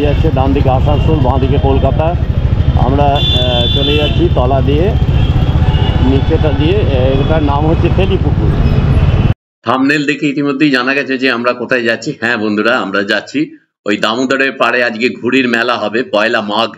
বেরিয়ে যাচ্ছে, ডান দিকে আসানসোল, বাঁ দিকে কলকাতা। আমরা চলে যাচ্ছি তলা দিয়ে, নিচেটা দিয়ে। এটার নাম হচ্ছে তেলিপুকুর। থাম্বনেল দেখে ইতিমধ্যেই জানা গেছে যে আমরা কোথায় যাচ্ছি। হ্যাঁ বন্ধুরা, আমরা যাচ্ছি ওই দামোদরের পাড়ে। আজকে ঘুড়ির মেলা হবে, পয়লা মাঘ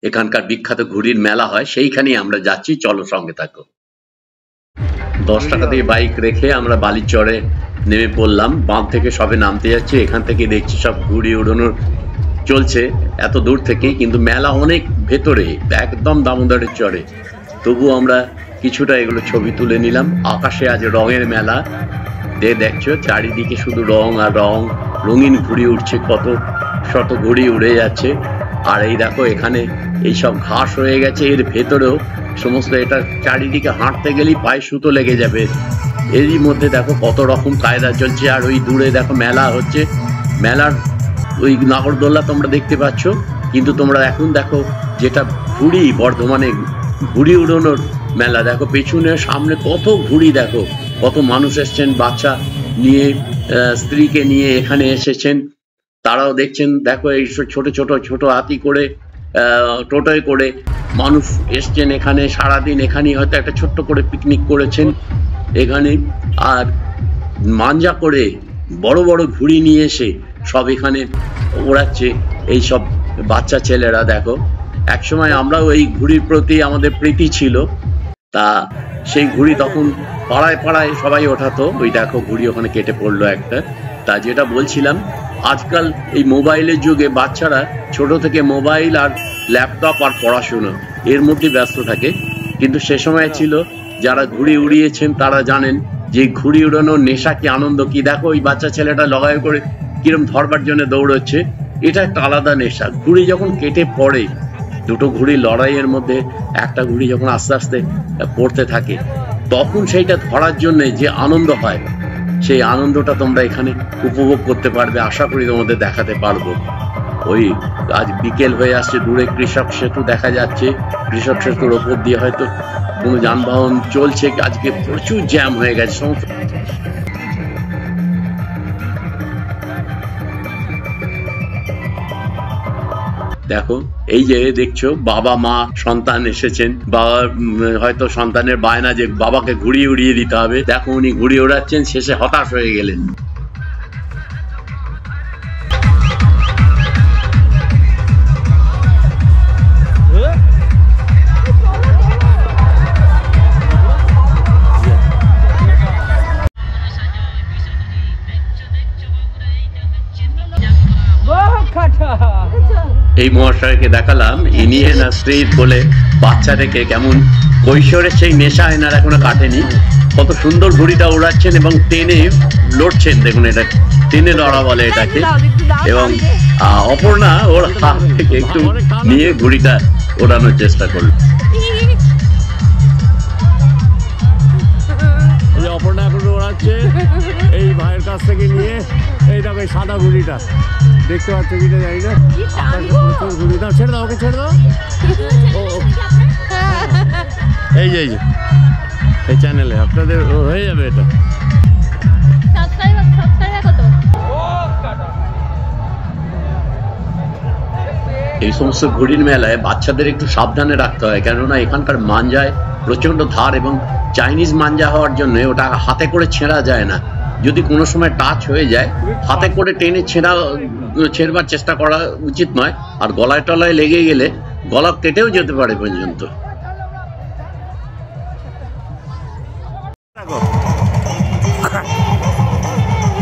এখানকার বিখ্যাত ঘুড়ির মেলা হয়, সেইখানেই আমরা যাচ্ছি। চলো সঙ্গে থাকো। 10 টাকা দিয়ে বাইক রেখে আমরা বালিচরে নেমে পড়লাম। বাঁধ থেকে সবে নামতে যাচ্ছি। এখান থেকে দেখছি সব ঘুড়ি উড়ানোর চলছে এত দূর থেকেই, কিন্তু মেলা অনেক ভেতরে, একদম দামোদরের চরে। তবু আমরা কিছুটা এগুলো ছবি তুলে নিলাম। আকাশে আজ রঙের মেলা। দেখছো চারিদিকে শুধু রং আর রং, রঙিন ঘুড়ি উঠছে, কত শত ঘুড়ি উড়ে যাচ্ছে। আর এই দেখো এখানে এইসব ঘাস হয়ে গেছে, এর ভেতরেও সমস্ত। এটা চারিদিকে হাঁটতে গেলেই পায়ে সুতো লেগে যাবে। এরই মধ্যে দেখো কত রকম কায়দা চলছে। আর ওই দূরে দেখো মেলা হচ্ছে, মেলার ওই নাগরদোল্লা তোমরা দেখতে পাচ্ছ। কিন্তু তোমরা এখন দেখো যেটা ঘুড়ি, বর্ধমানে ঘুড়ি উড়ানোর মেলা দেখো, পেছনে সামনে কত ঘুড়ি দেখো, কত মানুষ এসছেন বাচ্চা নিয়ে, স্ত্রীকে নিয়ে এখানে এসেছেন। তারাও দেখছেন, দেখো এই ছোট ছোট ছোট হাতি করে, টোটোয় করে মানুষ এসছেন এখানে। সারাদিন এখানেই হয়তো একটা ছোট্ট করে পিকনিক করেছেন এখানে। আর মাঞ্জা করে বড় বড় ঘুড়ি নিয়ে এসে সব এখানে ওড়াচ্ছে এই সব বাচ্চা ছেলেরা। দেখো একসময় আমরাও এই ঘুড়ির প্রতি আমাদের প্রীতি ছিল, তা সেই ঘুড়ি তখন পাড়ায় পাড়ায় সবাই ওঠাতো। ওই দেখো ঘুড়ি ওখানে কেটে পড়লো একটা। তা যেটা বলছিলাম, আজকাল এই মোবাইলের যুগে বাচ্চারা ছোট থেকে মোবাইল আর ল্যাপটপ আর পড়াশুনো এর মধ্যে ব্যস্ত থাকে। কিন্তু সে সময় ছিল, যারা ঘুড়ি উড়িয়েছেন তারা জানেন যে ঘুড়ি উড়ানোর নেশা কি, আনন্দ কি। দেখো ওই বাচ্চা ছেলেটা লড়াই করে কিরম ধরবার জন্য দৌড়চ্ছে, এটা একটা আলাদা নেশা। ঘুড়ি যখন কেটে পড়ে, দুটো ঘুড়ি লড়াইয়ের মধ্যে একটা ঘুড়ি যখন আস্তে আস্তে পড়তে থাকে, তখন সেইটা ধরার জন্য যে আনন্দ হয়, সেই আনন্দটা তোমরা এখানে উপভোগ করতে পারবে। আশা করি তোমাদের দেখাতে পারবো। ওই আজ বিকেল হয়ে আসছে, দূরে কৃষক সেতু দেখা যাচ্ছে। কৃষক সেতুর ওপর দিয়ে হয়তো কোনো যানবাহন চলছে। আজকে প্রচুর জ্যাম হয়ে গেছে সমস্ত। দেখো এই যে দেখছো, বাবা মা সন্তান এসেছেন। বাবা হয়তো সন্তানের বায়না যে বাবাকে ঘুড়ি উড়িয়ে দিতে হবে। দেখো উনি ঘুড়ি ওড়াচ্ছেন, শেষে হতাশ হয়ে গেলেন। এই মহাশয়কে দেখালাম, ইনি এনার স্ত্রী বলে বাচ্চা থেকে কেমন কৈশোরের সেই নেশা এনার এখনো কাটেনি। কত সুন্দর ঘুড়িটা ওড়াচ্ছেন এবং টেনে লড়ছেন। দেখুন এটা টেনে লড়া বলে এটাকে। এবং অপর্ণা ওর হাত থেকে একটু নিয়ে ঘুড়িটা ওড়ানোর চেষ্টা করল। অপর্ণা এখন ওড়াচ্ছে এই ভাইয়ের কাছ থেকে নিয়ে। এই দেখো এই সাদা ঘুড়িটা দেখতে পাচ্ছ কিনা জানি না। ঘুড়িটা ছেড়ে দাও, ওকে ছেড়ে দাও। এই যে এই চ্যানেলে আপনাদের হয়ে যাবে এটা। এই সমস্ত ঘুড়ির মেলায় বাচ্চাদের একটু সাবধানে রাখতে হয়, কেননা এখানকার মাঞ্জায় প্রচন্ড ধার, এবং চাইনিজ মাঞ্জা হওয়ার জন্য ওটা হাতে করে ছেঁড়া যায় না। যদি কোনো সময় টাচ হয়ে যায়, হাতে করে টেনে ছেড়বার চেষ্টা করা উচিত নয়। আর গলায় টলায় লেগে গেলে গলা কেটেও যেতে পারে পর্যন্ত।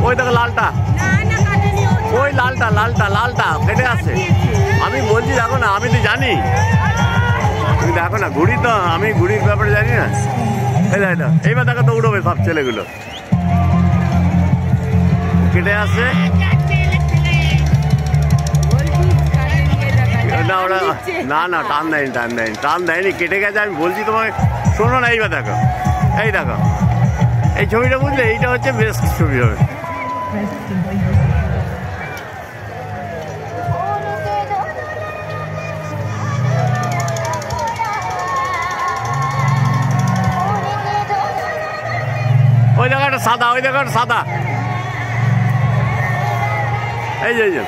ওই দেখো লালটা, ওই লালটা লালটা লালটা কেটে আসছে। আমি বলছি দেখো না, আমি তো জানি, তুমি দেখো না ঘুড়ি তো, আমি ঘুড়ির ব্যাপারে জানি না। এইবার দেখো তো উড়বে সব ছেলেগুলো, কেটে আসছে। না ওরা না না টান দেয়নি, টান দেয়নি, কেটে গেছে। আমি বলছি তোমাকে, শোনো না, এইবার দেখো, এই দেখো এই ছবিটা, বুঝলে এইটা হচ্ছে বেস্ট ছবি হবে। ওই জায়গাটা সাদা, ওই জায়গাটা সাদা, এই যে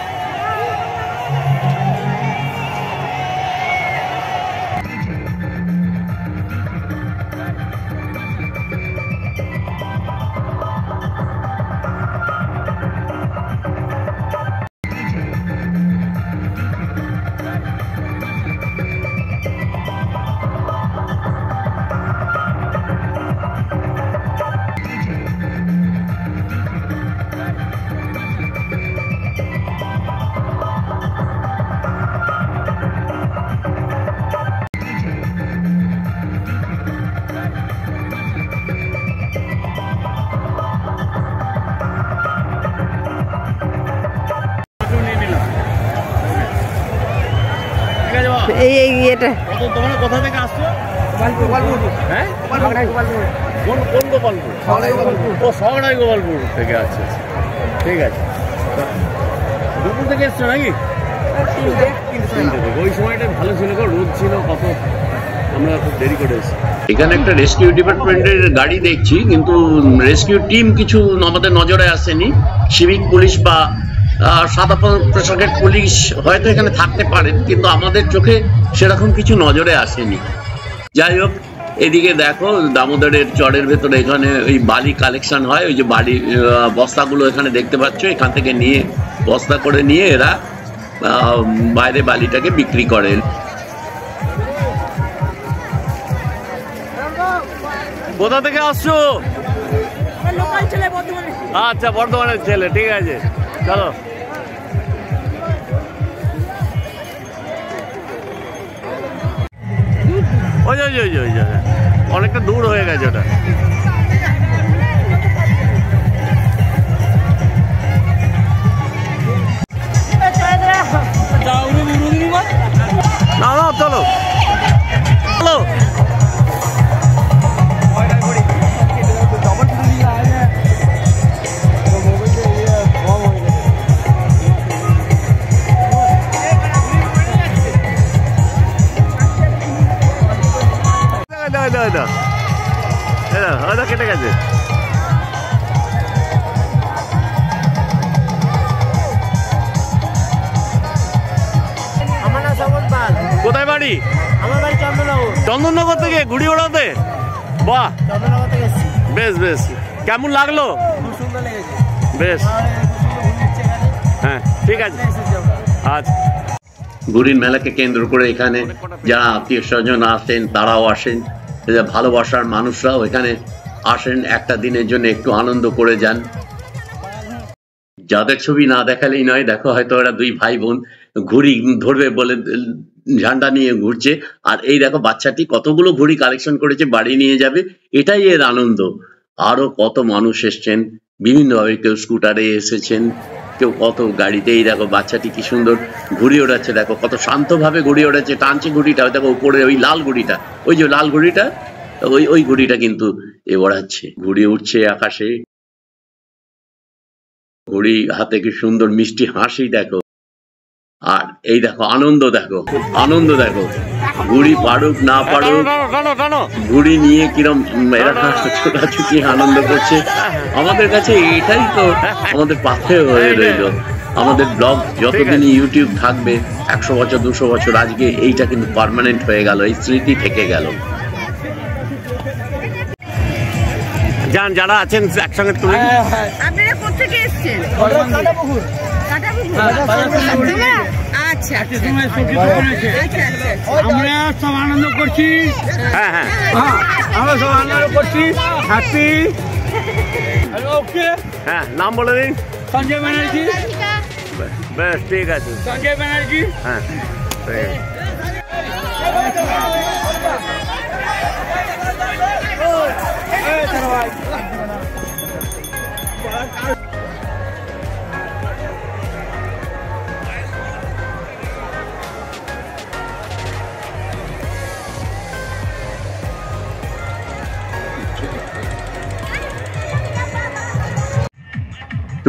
এই এটা তোমরা কোথা থেকে আসছো? হ্যাঁ, কোন গোপালপুর? ও সগড়াই গোপালপুর থেকে। আচ্ছা, ঠিক আছে। দুপুর থেকে এসছো নাকি? ওই সময়টা ভালো ছিল গো, রোদ ছিল কত, আমরা খুব দেরি করে এসেছি। এখানে একটা রেস্কিউ ডিপার্টমেন্টের গাড়ি দেখছি, কিন্তু রেস্কিউ টিম কিছু আমাদের নজরে আসেনি। সিভিক পুলিশ বা সাদা পোশাকের পুলিশ হয়তো এখানে থাকতে পারেন, কিন্তু আমাদের চোখে সেরকম কিছু নজরে আসেনি। যাই হোক, এদিকে দেখো দামোদরের চরের ভেতরে এখানে ওই বালি কালেকশন হয়। ওই যে বালি বস্তাগুলো এখানে দেখতে পাচ্ছ, এখান থেকে নিয়ে বস্তা করে নিয়ে এরা বাইরে বালিটাকে বিক্রি করেন। কোথা থেকে আসছো? আচ্ছা, বর্ধমানের ছেলে, ঠিক আছে, চলো। ওই অনেকটা দূর হয়ে গেছে ওটা। না না, চলো চলো। কেটে গেছে। কোথায় বাড়ি? আমার বাড়ি চন্দননগর। চন্দননগর থেকে ঘুড়ি ওড়াতে? বাহ, বেশ বেশ। কেমন লাগলো? খুব সুন্দর লেগেছে। বেশ, হ্যাঁ, ঠিক আছে। আচ্ছা, ঘুড়ির মেলাকে কেন্দ্র করে এখানে যারা আত্মীয় স্বজন আসেন তারাও আসেন, ভালোবাসার মানুষরাও এখানে আসেন, একটা দিনের জন্য একটু আনন্দ করে যান। যাদের ছবি না দেখালেই নয়, দেখো হয়তো ওরা দুই ভাই বোন ঘুড়ি ধরবে বলে ঝান্ডা নিয়ে ঘুরছে, আর এই দেখো বাচ্চাটি কতগুলো ঘুড়ি কালেকশন করেছে, বাড়ি নিয়ে যাবে, এটাই এর আনন্দ। আরো কত মানুষ এসছেন বিভিন্নভাবে, কেউ স্কুটারে এসেছেন, কেউ কত গাড়িতে। এই দেখো বাচ্চাটি কি সুন্দর ঘুড়ি ওড়াচ্ছে, দেখো কত শান্তভাবে ঘুড়ি ওড়াচ্ছে, টানছে ঘুড়িটা। দেখো উপরে ওই লাল ঘুড়িটা, ওই যে লাল ঘুড়িটা, ওই ঘুড়িটা কিন্তু এ ওড়াচ্ছে, ঘুড়ি উঠছে আকাশে। ঘুড়ি হাতে কি সুন্দর মিষ্টি হাসি দেখো, আর এই দেখো আনন্দ, দেখো আনন্দ, দেখো ঘুড়ি পারুক না পারুক, ঘুড়ি নিয়ে কিরম এরা ছোটাছুটি আনন্দ করছে। আমাদের কাছে এটাই তো আমাদের পাথে হয়ে রইল। আমাদের ব্লগ যতদিন ইউটিউব থাকবে, 100 বছর 200 বছর, আজকে এইটা কিন্তু পার্মানেন্ট হয়ে গেল, এই স্মৃতি থেকে গেল। যান, যারা আছেন একসঙ্গে তুলে। আপনারা কোথেকে এসেছেন? আমরা সব আনন্দ করছি। হ্যাঁ হ্যাঁ, আমরা সব আনন্দ করছি। হ্যাপি। ওকে, হ্যাঁ, নাম বলে দিন। সঞ্জয় ব্যানার্জি। বেশ, ঠিক আছে, সঞ্জয় ব্যানার্জি। হ্যাঁ, ঠিক আছে।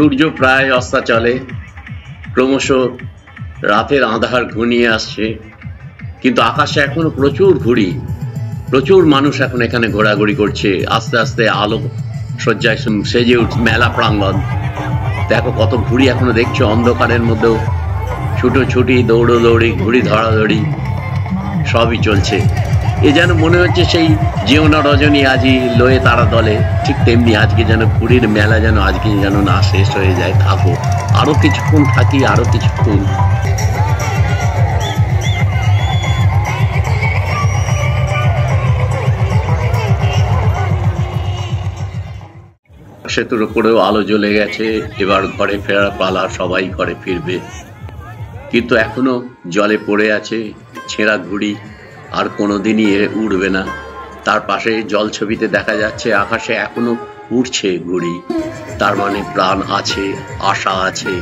সূর্য প্রায় অস্তাচলে, ক্রমশ রাতের আঁধার ঘনিয়ে আসছে, কিন্তু আকাশে এখনো প্রচুর ঘুড়ি, প্রচুর মানুষ এখন এখানে ঘোরাঘুরি করছে। আস্তে আস্তে আলো সজ্জায় সেজে উঠছে মেলা প্রাঙ্গণ। দেখো কত ঘুড়ি এখনো দেখছো, অন্ধকারের মধ্যেও ছুটোছুটি, দৌড়োদৌড়ি, ঘুড়ি ধরাধরি সবই চলছে। এ যেন মনে হচ্ছে সেই যেও না রজনী আজি লয়ে তারা দলে, ঠিক তেমনি আজকে যেন ঘুড়ির মেলা যেন আজকে যেন না শেষ হয়ে যায়। থাকো, আরো কিছুক্ষণ থাকি, আরো কিছুক্ষণ। সেতুর উপরেও আলো জ্বলে গেছে, এবার ঘরে ফেরার পালা, সবাই ঘরে ফিরবে। কিন্তু এখনো জলে পড়ে আছে ছেঁড়া ঘুড়ি, আর কোনোদিনই উড়বে না। তার পাশে জল ছবিতে দেখা যাচ্ছে আকাশে এখনো উড়ছে ঘুড়ি, তার মানে প্রাণ আছে, আশা আছে।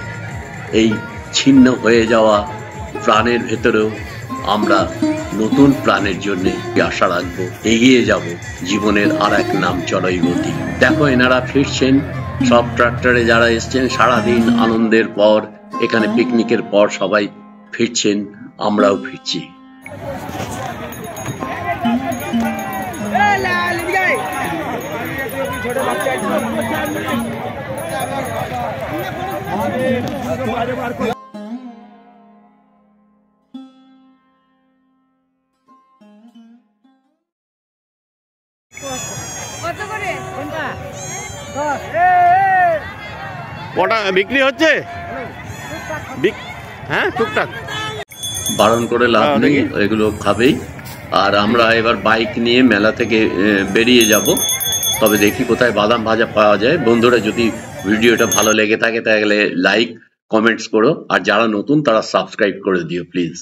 এই ছিন্ন হয়ে যাওয়া প্রাণের ভেতরেও আমরা নতুন প্ল্যানের জন্য আশা রাখবো, এগিয়ে যাব জীবনের আর এক নাম চড়াই গতি। দেখো এনারা ফিরছেন, সব ট্রাক্টরে যারা এসছেন সারাদিন আনন্দের পর, এখানে পিকনিকের পর সবাই ফিরছেন, আমরাও ফিরছি। কটা বিক্রি হচ্ছে? হ্যাঁ, টুকটাক। বারণ করে লাভ নেই, এগুলো খাবেই। আর আমরা এবার বাইক নিয়ে মেলা থেকে বেরিয়ে যাব। তবে দেখি কোথায় বাদাম ভাজা পাওয়া যায়। বন্ধুরা, যদি ভিডিওটা ভালো লেগে থাকে তাহলে লাইক কমেন্টস করো, আর যারা নতুন তারা সাবস্ক্রাইব করে দিও প্লিজ।